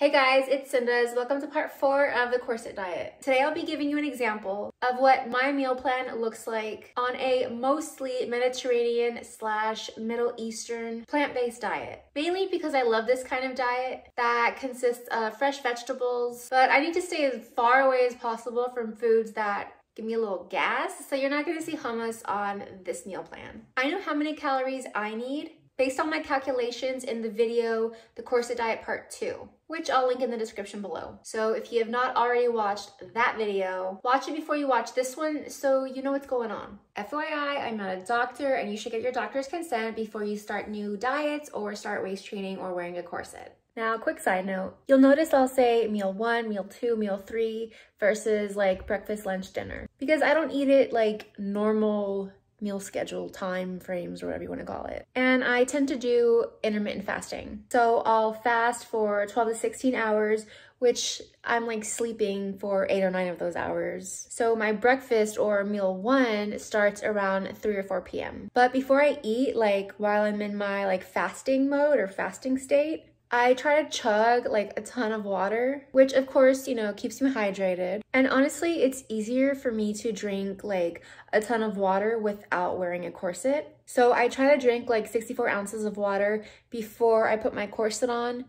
Hey guys, it's Cinduz. Welcome to part 4 of the corset diet. Today I'll be giving you an example of what my meal plan looks like on a mostly Mediterranean / Middle Eastern plant-based diet. Mainly because I love this kind of diet that consists of fresh vegetables, but I need to stay as far away as possible from foods that give me a little gas, so you're not going to see hummus on this meal plan. I know how many calories I need based on my calculations in the video, The Corset Diet Part 2, which I'll link in the description below. So if you have not already watched that video, watch it before you watch this one so you know what's going on. FYI, I'm not a doctor and you should get your doctor's consent before you start new diets or start waist training or wearing a corset. Now, quick side note, you'll notice I'll say meal 1, meal 2, meal 3 versus like breakfast, lunch, dinner. Because I don't eat it like normal meal schedule time frames or whatever you want to call it. And I tend to do intermittent fasting. So I'll fast for 12 to 16 hours, which I'm like sleeping for 8 or 9 of those hours. So my breakfast or meal 1 starts around 3 or 4 p.m. But before I eat, like while I'm in my like fasting mode or fasting state, I try to chug like a ton of water, which of course, you know, keeps me hydrated. And honestly, it's easier for me to drink like a ton of water without wearing a corset. So I try to drink like 64 ounces of water before I put my corset on,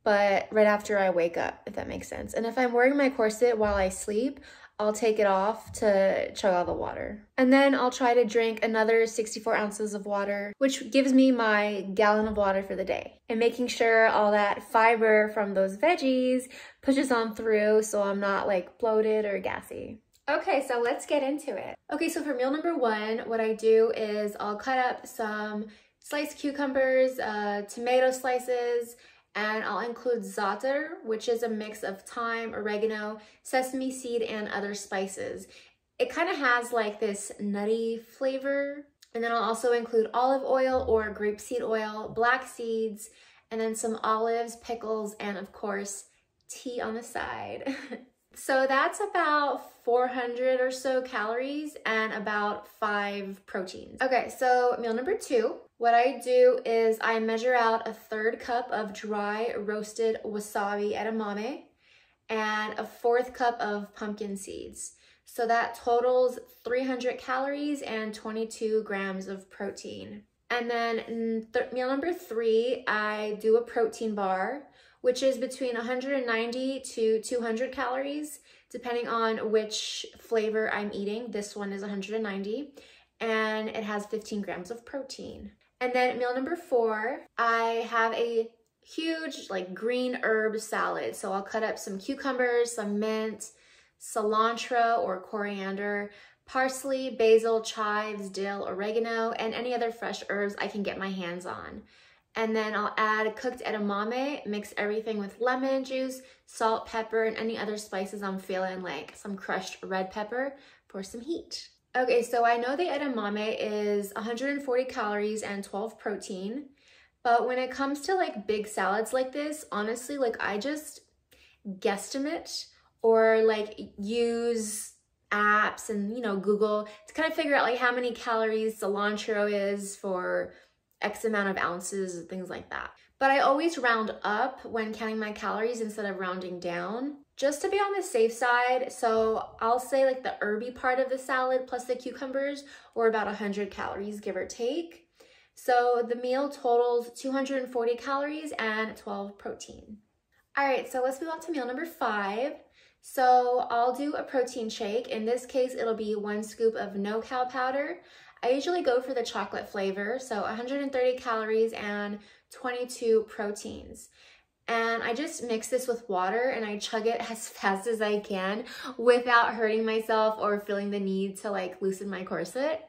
but right after I wake up, if that makes sense. And if I'm wearing my corset while I sleep, I'll take it off to chug all the water. And then I'll try to drink another 64 ounces of water, which gives me my gallon of water for the day. And making sure all that fiber from those veggies pushes on through so I'm not like bloated or gassy. Okay, so let's get into it. Okay, so for meal number 1, what I do is I'll cut up some sliced cucumbers, tomato slices, and I'll include za'atar, which is a mix of thyme, oregano, sesame seed, and other spices. It kind of has like this nutty flavor. And then I'll also include olive oil or grapeseed oil, black seeds, and then some olives, pickles, and of course, tea on the side. So that's about 400 or so calories and about 5 proteins. Okay, so meal number 2. What I do is I measure out a 1/3 cup of dry roasted wasabi edamame and a 1/4 cup of pumpkin seeds. So that totals 300 calories and 22 grams of protein. And then meal number 3, I do a protein bar, which is between 190 to 200 calories, depending on which flavor I'm eating. This one is 190, and it has 15 grams of protein. And then meal number 4, I have a huge like green herb salad. So I'll cut up some cucumbers, some mint, cilantro or coriander, parsley, basil, chives, dill, oregano, and any other fresh herbs I can get my hands on. And then I'll add cooked edamame, mix everything with lemon juice, salt, pepper, and any other spices I'm feeling, like some crushed red pepper for some heat. Okay, so I know the edamame is 140 calories and 12 protein, but when it comes to like big salads like this, honestly, like I just guesstimate or like use apps and, you know, Google to kind of figure out like how many calories cilantro is for X amount of ounces and things like that. But I always round up when counting my calories instead of rounding down, just to be on the safe side. So I'll say like the herby part of the salad plus the cucumbers, or about 100 calories, give or take. So the meal totals 240 calories and 12 protein. All right, so let's move on to meal number 5. So I'll do a protein shake. In this case, it'll be 1 scoop of no-cal powder. I usually go for the chocolate flavor, so 130 calories and 22 proteins. And I just mix this with water and I chug it as fast as I can without hurting myself or feeling the need to like loosen my corset.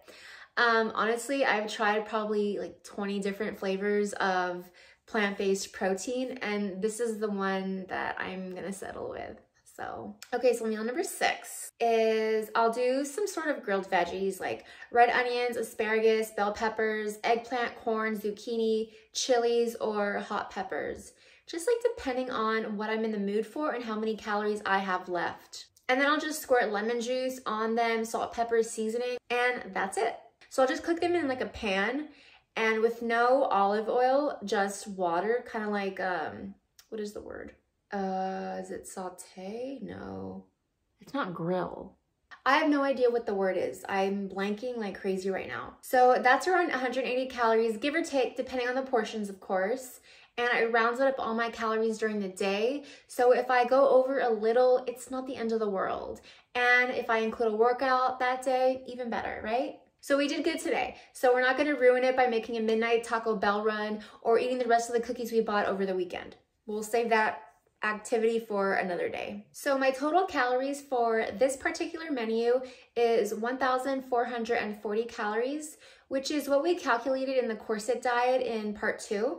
Honestly, I've tried probably like 20 different flavors of plant-based protein, and this is the one that I'm gonna settle with. So, okay, so meal number 6 is I'll do some sort of grilled veggies like red onions, asparagus, bell peppers, eggplant, corn, zucchini, chilies, or hot peppers. Just like depending on what I'm in the mood for and how many calories I have left. And then I'll just squirt lemon juice on them, salt, pepper, seasoning, and that's it. So I'll just cook them in like a pan, and with no olive oil, just water, kind of like, what is the word? Is it saute? No, it's not grill. I have no idea what the word is. I'm blanking like crazy right now. So that's around 180 calories, give or take, depending on the portions, of course. And it rounds up all my calories during the day. So if I go over a little, it's not the end of the world. And if I include a workout that day, even better, right? So we did good today. So we're not gonna ruin it by making a midnight Taco Bell run or eating the rest of the cookies we bought over the weekend. We'll save that activity for another day. So my total calories for this particular menu is 1,440 calories, which is what we calculated in the corset diet in part 2.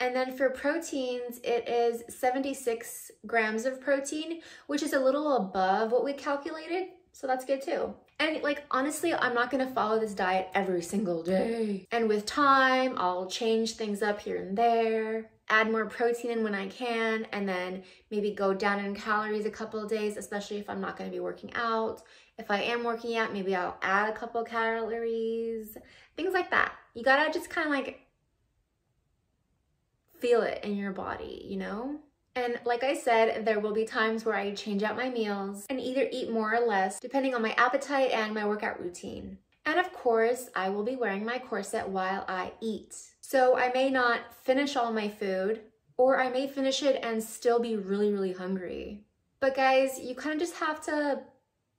And then for proteins, it is 76 grams of protein, which is a little above what we calculated. So that's good too. And like, honestly, I'm not gonna follow this diet every single day. And with time, I'll change things up here and there, add more protein in when I can, and then maybe go down in calories a couple of days, especially if I'm not gonna be working out. If I am working out, maybe I'll add a couple calories, things like that. You gotta just kind of like feel it in your body, you know? And like I said, there will be times where I change out my meals and either eat more or less, depending on my appetite and my workout routine. And of course, I will be wearing my corset while I eat. So I may not finish all my food, or I may finish it and still be really, really hungry. But guys, you kind of just have to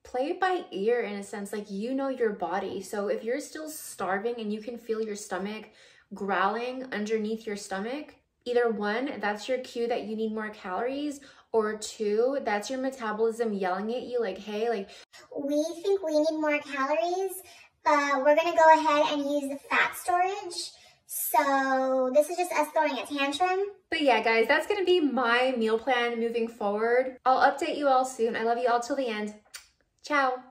play it by ear in a sense, like you know your body. So if you're still starving and you can feel your stomach growling underneath your stomach, either 1, that's your cue that you need more calories, or 2, that's your metabolism yelling at you like, hey, like, we think we need more calories, but we're gonna go ahead and use the fat storage. So this is just us throwing a tantrum. But yeah, guys, that's gonna be my meal plan moving forward. I'll update you all soon. I love you all till the end. Ciao.